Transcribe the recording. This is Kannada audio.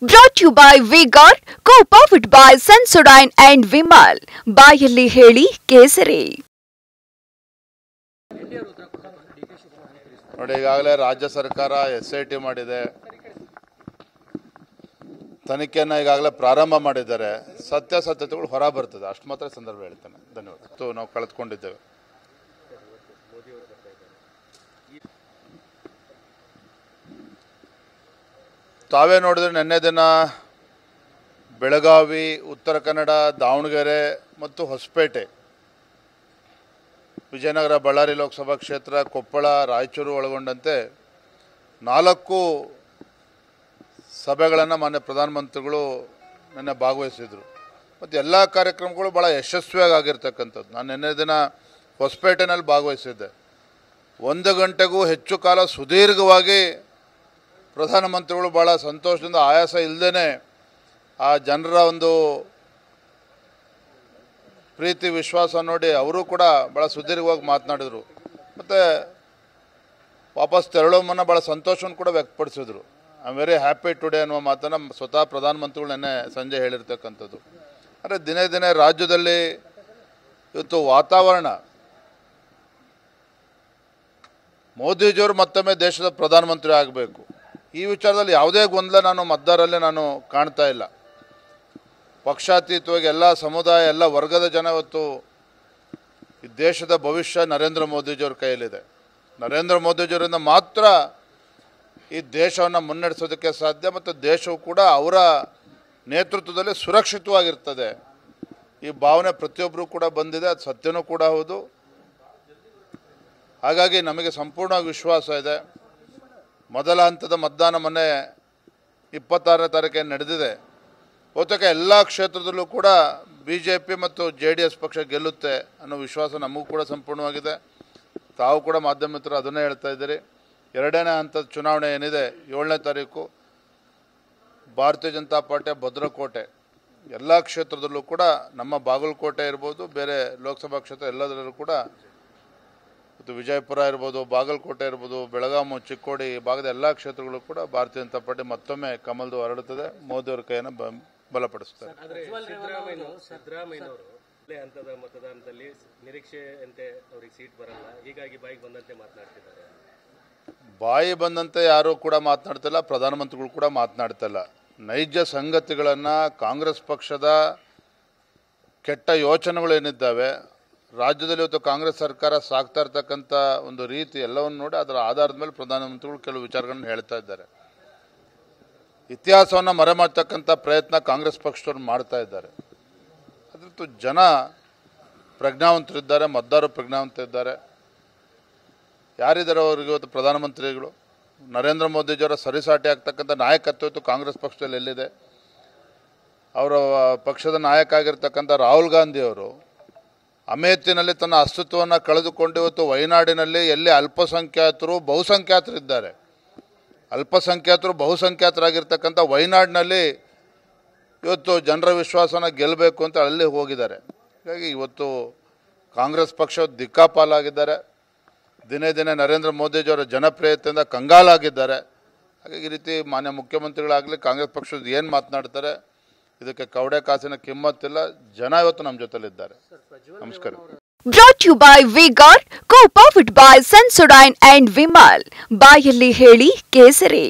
Brought to you by Vigor, co-powered by Sensodyne and Vimal. ಬಾಯಲ್ಲಿ ಹೇಳಿ ಕೇಸರಿ. ನೋಡಿ, ಈಗಾಗಲೇ ರಾಜ್ಯ ಸರ್ಕಾರ SIT ಮಾಡಿದೆ, ತನಿಖೆಯನ್ನು ಈಗಾಗಲೇ ಪ್ರಾರಂಭ ಮಾಡಿದ್ದಾರೆ. ಸತ್ಯಾಸತ್ಯತೆಗಳು ಹೊರ ಬರ್ತದೆ, ಅಷ್ಟು ಮಾತ್ರ ಸಂದರ್ಭ ಹೇಳ್ತೇನೆ. ಧನ್ಯವಾದ. ನಾವು ಕಳೆದುಕೊಂಡಿದ್ದೇವೆ. ತಾವೇ ನೋಡಿದ್ರೆ ನಿನ್ನೆ ದಿನ ಬೆಳಗಾವಿ, ಉತ್ತರ ಕನ್ನಡ, ದಾವಣಗೆರೆ ಮತ್ತು ಹೊಸಪೇಟೆ, ವಿಜಯನಗರ, ಬಳ್ಳಾರಿ ಲೋಕಸಭಾ ಕ್ಷೇತ್ರ, ಕೊಪ್ಪಳ, ರಾಯಚೂರು ಒಳಗೊಂಡಂತೆ 4 ಸಭೆಗಳನ್ನು ಮಾನ್ಯ ಪ್ರಧಾನಮಂತ್ರಿಗಳು ನಿನ್ನೆ ಭಾಗವಹಿಸಿದರು. ಮತ್ತು ಎಲ್ಲ ಕಾರ್ಯಕ್ರಮಗಳು ಭಾಳ ಯಶಸ್ವಿಯಾಗಿ ಆಗಿರ್ತಕ್ಕಂಥದ್ದು. ನಾನು ನಿನ್ನೆ ದಿನ ಹೊಸಪೇಟೆನಲ್ಲಿ ಭಾಗವಹಿಸಿದ್ದೆ. 1 ಗಂಟೆಗೂ ಹೆಚ್ಚು ಕಾಲ ಸುದೀರ್ಘವಾಗಿ ಪ್ರಧಾನಮಂತ್ರಿಗಳು ಭಾಳ ಸಂತೋಷದಿಂದ, ಆಯಾಸ ಇಲ್ಲದೇ ಆ ಜನರ ಒಂದು ಪ್ರೀತಿ ವಿಶ್ವಾಸ ನೋಡಿ ಅವರು ಕೂಡ ಭಾಳ ಸುದೀರ್ಘವಾಗಿ ಮಾತನಾಡಿದರು. ಮತ್ತು ವಾಪಸ್ ತೆರಳೋ ಮುನ್ನ ಭಾಳ ಸಂತೋಷವನ್ನು ಕೂಡ ವ್ಯಕ್ತಪಡಿಸಿದರು. I am very happy today ಅನ್ನುವ ಮಾತನ್ನು ಸ್ವತಃ ಪ್ರಧಾನಮಂತ್ರಿಗಳು ನಿನ್ನೆ ಸಂಜೆ ಹೇಳಿರ್ತಕ್ಕಂಥದ್ದು. ಅಂದರೆ ದಿನೇ ದಿನೇ ರಾಜ್ಯದಲ್ಲಿ ಇವತ್ತು ವಾತಾವರಣ, ಮೋದಿಜಿಯವರು ಮತ್ತೊಮ್ಮೆ ದೇಶದ ಪ್ರಧಾನಮಂತ್ರಿ ಆಗಬೇಕು, ಈ ವಿಚಾರದಲ್ಲಿ ಯಾವುದೇ ಗೊಂದಲ ನಾನು ಮತದಾರರಲ್ಲಿ ನಾನು ಕಾಣ್ತಾ ಇಲ್ಲ. ಪಕ್ಷಾತೀತವಾಗಿ ಎಲ್ಲ ಸಮುದಾಯ, ಎಲ್ಲ ವರ್ಗದ ಜನ ಇವತ್ತು ಈ ದೇಶದ ಭವಿಷ್ಯ ನರೇಂದ್ರ ಮೋದಿಜಿಯವ್ರ ಕೈಯಲ್ಲಿದೆ. ನರೇಂದ್ರ ಮೋದಿಜಿಯವರಿಂದ ಮಾತ್ರ ಈ ದೇಶವನ್ನು ಮುನ್ನಡೆಸೋದಕ್ಕೆ ಸಾಧ್ಯ, ಮತ್ತು ದೇಶವು ಕೂಡ ಅವರ ನೇತೃತ್ವದಲ್ಲಿ ಸುರಕ್ಷಿತವಾಗಿರ್ತದೆ. ಈ ಭಾವನೆ ಪ್ರತಿಯೊಬ್ಬರೂ ಕೂಡ ಬಂದಿದೆ, ಅದು ಸತ್ಯನೂ ಕೂಡ ಹೌದು. ಹಾಗಾಗಿ ನಮಗೆ ಸಂಪೂರ್ಣವಾಗಿ ವಿಶ್ವಾಸ ಇದೆ. ಮೊದಲ ಹಂತದ ಮತದಾನ ಮೊನ್ನೆ 26ನೇ ತಾರೀಕಿಗೆ ನಡೆದಿದೆ. ಬಹುತೇಕ ಎಲ್ಲ ಕ್ಷೇತ್ರದಲ್ಲೂ ಕೂಡ BJP ಮತ್ತು JDS ಪಕ್ಷ ಗೆಲ್ಲುತ್ತೆ ಅನ್ನೋ ವಿಶ್ವಾಸ ನಮಗೂ ಕೂಡ ಸಂಪೂರ್ಣವಾಗಿದೆ. ತಾವು ಕೂಡ ಮಾಧ್ಯಮ ಮಿತ್ರರು ಅದನ್ನೇ ಹೇಳ್ತಾ ಇದ್ದೀರಿ. 2ನೇ ಹಂತದ ಚುನಾವಣೆ ಏನಿದೆ 7ನೇ ತಾರೀಕು, ಭಾರತೀಯ ಜನತಾ ಪಾರ್ಟಿಯ ಭದ್ರಕೋಟೆ, ಎಲ್ಲ ಕ್ಷೇತ್ರದಲ್ಲೂ ಕೂಡ ನಮ್ಮ ಬಾಗಲಕೋಟೆ ಇರ್ಬೋದು, ಬೇರೆ ಲೋಕಸಭಾ ಕ್ಷೇತ್ರ ಎಲ್ಲದರಲ್ಲೂ ಕೂಡ, ಮತ್ತು ವಿಜಯಪುರ ಇರ್ಬೋದು, ಬಾಗಲಕೋಟೆ ಇರ್ಬೋದು, ಬೆಳಗಾವಿ, ಚಿಕ್ಕೋಡಿ, ಈ ಭಾಗದ ಎಲ್ಲ ಕ್ಷೇತ್ರಗಳು ಕೂಡ ಭಾರತೀಯ ಜನತಾ ಪಾರ್ಟಿ ಮತ್ತೊಮ್ಮೆ ಕಮಲ್ದು ಹರಡುತ್ತದೆ, ಮೋದಿಯವರ ಕೈಯನ್ನು ಬಲಪಡಿಸುತ್ತಾರೆ. ಸಿದ್ದರಾಮಯ್ಯನವರು ಹಂತದ ಮತದಾನದಲ್ಲಿ ನಿರೀಕ್ಷೆಯಂತೆ ಅವರಿಗೆ ಸೀಟ್ ಬರಲ್ಲ, ಹೀಗಾಗಿ ಬಾಯಿಗೆ ಬಂದಂತೆ ಮಾತನಾಡ್ತಿದ್ದಾರೆ. ಬಾಯಿ ಬಂದಂತೆ ಯಾರೂ ಕೂಡ ಮಾತನಾಡ್ತಿಲ್ಲ, ಪ್ರಧಾನಮಂತ್ರಿಗಳು ಕೂಡ ಮಾತನಾಡ್ತಿಲ್ಲ. ನೈಜ ಸಂಗತಿಗಳನ್ನು, ಕಾಂಗ್ರೆಸ್ ಪಕ್ಷದ ಕೆಟ್ಟ ಯೋಚನೆಗಳು ಏನಿದ್ದಾವೆ, ರಾಜ್ಯದಲ್ಲಿ ಇವತ್ತು ಕಾಂಗ್ರೆಸ್ ಸರ್ಕಾರ ಸಾಗ್ತಾ ಇರ್ತಕ್ಕಂಥ ಒಂದು ರೀತಿ ಎಲ್ಲವನ್ನು ನೋಡಿ ಅದರ ಆಧಾರದ ಮೇಲೆ ಪ್ರಧಾನಮಂತ್ರಿಗಳು ಕೆಲವು ವಿಚಾರಗಳನ್ನು ಹೇಳ್ತಾ ಇದ್ದಾರೆ. ಇತಿಹಾಸವನ್ನು ಮರೆಮಾಡ್ತಕ್ಕಂಥ ಪ್ರಯತ್ನ ಕಾಂಗ್ರೆಸ್ ಪಕ್ಷದವ್ರು ಮಾಡ್ತಾ ಇದ್ದಾರೆ. ಅದ್ರದ್ದು ಜನ ಪ್ರಜ್ಞಾವಂತರಿದ್ದಾರೆ, ಮತದಾರರು ಪ್ರಜ್ಞಾವಂತರಿದ್ದಾರೆ. ಯಾರಿದ್ದಾರೆ ಅವರಿಗೆ ಇವತ್ತು ಪ್ರಧಾನಮಂತ್ರಿಗಳು? ನರೇಂದ್ರ ಮೋದಿಜಿಯವರ ಸರಿಸಾಟಿ ಆಗ್ತಕ್ಕಂಥ ನಾಯಕತ್ವ ಇವತ್ತು ಕಾಂಗ್ರೆಸ್ ಪಕ್ಷದಲ್ಲಿ ಎಲ್ಲಿದೆ? ಅವರ ಪಕ್ಷದ ನಾಯಕ ಆಗಿರ್ತಕ್ಕಂಥ ರಾಹುಲ್ ಗಾಂಧಿಯವರು ಅಮೇಥಿನಲ್ಲಿ ತನ್ನ ಅಸ್ತಿತ್ವವನ್ನು ಕಳೆದುಕೊಂಡು ಇವತ್ತು ವಯನಾಡಿನಲ್ಲಿ ಎಲ್ಲಿ ಅಲ್ಪಸಂಖ್ಯಾತರು ಬಹುಸಂಖ್ಯಾತರಿದ್ದಾರೆ, ಅಲ್ಪಸಂಖ್ಯಾತರು ಬಹುಸಂಖ್ಯಾತರಾಗಿರ್ತಕ್ಕಂಥ ವಯನಾಡಿನಲ್ಲಿ ಇವತ್ತು ಜನರ ವಿಶ್ವಾಸನ ಗೆಲ್ಲಬೇಕು ಅಂತ ಅಲ್ಲಿ ಹೋಗಿದ್ದಾರೆ. ಹೀಗಾಗಿ ಇವತ್ತು ಕಾಂಗ್ರೆಸ್ ಪಕ್ಷ ದಿಕ್ಕಾಪಾಲಾಗಿದ್ದಾರೆ. ದಿನೇ ದಿನೇ ನರೇಂದ್ರ ಮೋದಿಜಿಯವರ ಜನಪ್ರಿಯತೆಯಿಂದ ಕಂಗಾಲಾಗಿದ್ದಾರೆ. ಹಾಗಾಗಿ ಈ ರೀತಿ ಮಾನ್ಯ ಮುಖ್ಯಮಂತ್ರಿಗಳಾಗಲಿ ಕಾಂಗ್ರೆಸ್ ಪಕ್ಷದ ಏನು ಮಾತನಾಡ್ತಾರೆ, ಇದಕ್ಕೆ ಕವಡೆ ಕಾಸಿನ ಕಿಮ್ಮತ್ತಿಲ್ಲ. ಜನ ಇವತ್ತು ನಮ್ಮ ಜೊತೆಲಿದ್ದಾರೆ. ನಮಸ್ಕಾರ. Brought to you by Vigor, co-powered by Sensodyne and Vimal. ಬಾಯಲ್ಲಿ ಹೇಳಿ ಕೇಸರಿ.